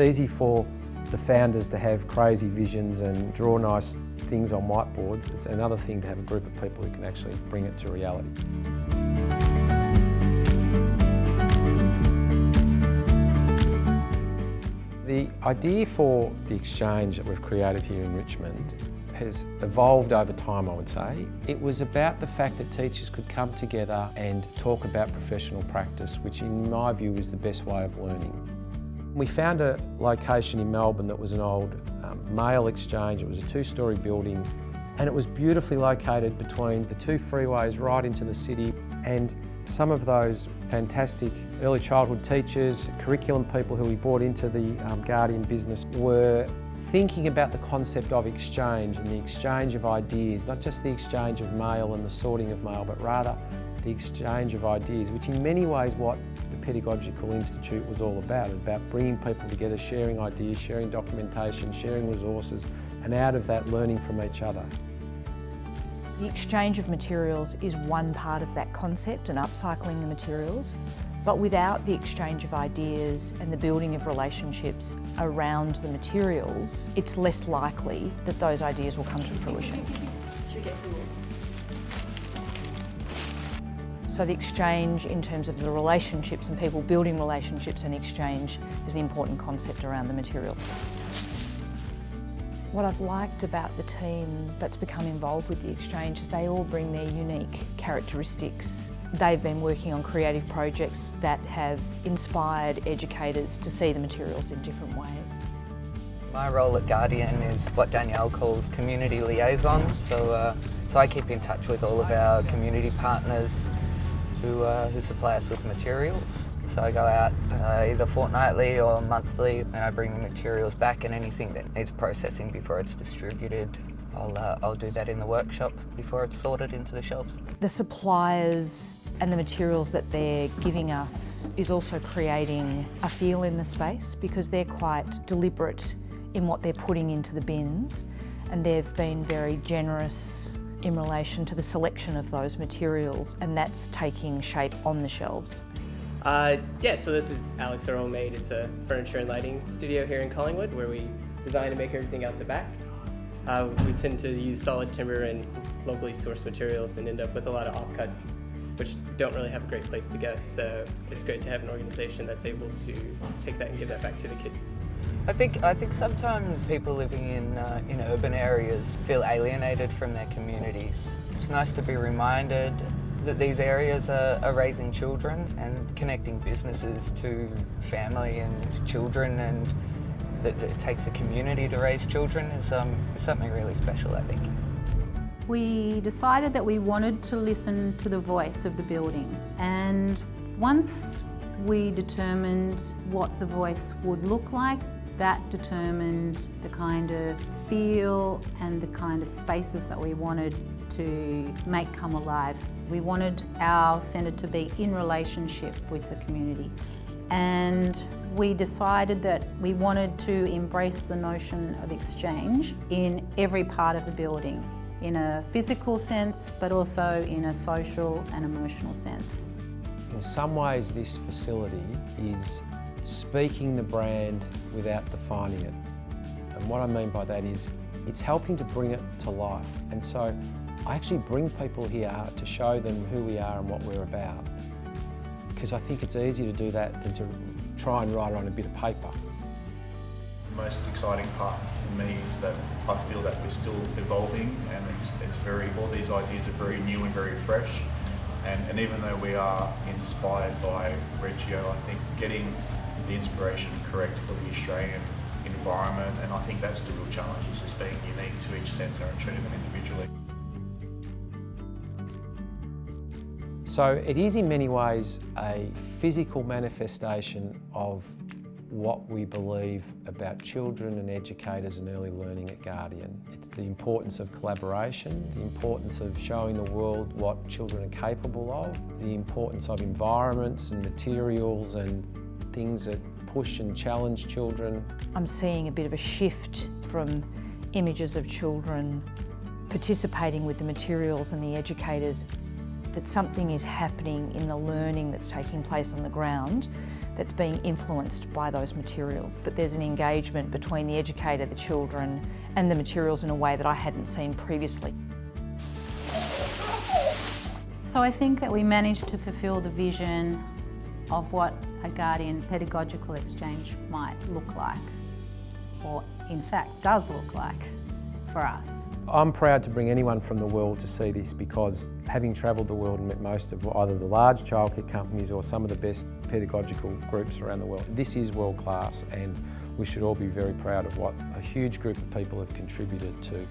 easy for the founders to have crazy visions and draw nice things on whiteboards. It's another thing to have a group of people who can actually bring it to reality. The idea for the exchange that we've created here in Richmond has evolved over time, I would say. It was about the fact that teachers could come together and talk about professional practice, which in my view is the best way of learning. We found a location in Melbourne that was an old mail exchange. It was a two-storey building and it was beautifully located between the two freeways right into the city, and some of those fantastic early childhood teachers, curriculum people who we brought into the Guardian business were thinking about the concept of exchange and the exchange of ideas, not just the exchange of mail and the sorting of mail, but rather the exchange of ideas, which in many ways what the Pedagogical Institute was all about bringing people together, sharing ideas, sharing documentation, sharing resources, and out of that learning from each other. The exchange of materials is one part of that concept and upcycling the materials, but without the exchange of ideas and the building of relationships around the materials, it's less likely that those ideas will come to fruition. So the exchange in terms of the relationships and people building relationships and exchange is an important concept around the materials. What I've liked about the team that's become involved with the exchange is they all bring their unique characteristics. They've been working on creative projects that have inspired educators to see the materials in different ways. My role at Guardian is what Danielle calls community liaison. So I keep in touch with all of our community partners who supply us with materials. So I go out either fortnightly or monthly and I bring the materials back, and anything that needs processing before it's distributed, I'll do that in the workshop before it's sorted into the shelves. The suppliers and the materials that they're giving us is also creating a feel in the space, because they're quite deliberate in what they're putting into the bins, and they've been very generous in relation to the selection of those materials, and that's taking shape on the shelves. So this is Alex, our own maid. It's a furniture and lighting studio here in Collingwood where we design and make everything out the back. We tend to use solid timber and locally sourced materials and end up with a lot of offcuts, which don't really have a great place to go. So it's great to have an organisation that's able to take that and give that back to the kids. I think sometimes people living in urban areas feel alienated from their communities. It's nice to be reminded that these areas are raising children and connecting businesses to family and children, and that it takes a community to raise children is something really special, I think. We decided that we wanted to listen to the voice of the building, and once we determined what the voice would look like, that determined the kind of feel and the kind of spaces that we wanted to make come alive. We wanted our centre to be in relationship with the community, and we decided that we wanted to embrace the notion of exchange in every part of the building, in a physical sense but also in a social and emotional sense. In some ways this facility is speaking the brand without defining it. And what I mean by that is it's helping to bring it to life. And so I actually bring people here to show them who we are and what we're about, because I think it's easier to do that than to try and write it on a bit of paper. The most exciting part for me is that I feel that we're still evolving, and all these ideas are very new and very fresh. And even though we are inspired by Reggio, I think getting the inspiration correct for the Australian environment, and I think that's the real challenge, is just being unique to each centre and treating them individually. So it is in many ways a physical manifestation of what we believe about children and educators and early learning at Guardian. It's the importance of collaboration, the importance of showing the world what children are capable of, the importance of environments and materials and things that push and challenge children. I'm seeing a bit of a shift from images of children participating with the materials and the educators, that something is happening in the learning that's taking place on the ground that's being influenced by those materials, that there's an engagement between the educator, the children and the materials in a way that I hadn't seen previously. So I think that we managed to fulfil the vision of what a Guardian pedagogical exchange might look like, or in fact does look like for us. I'm proud to bring anyone from the world to see this, because having travelled the world and met most of either the large childcare companies or some of the best pedagogical groups around the world, this is world class, and we should all be very proud of what a huge group of people have contributed to.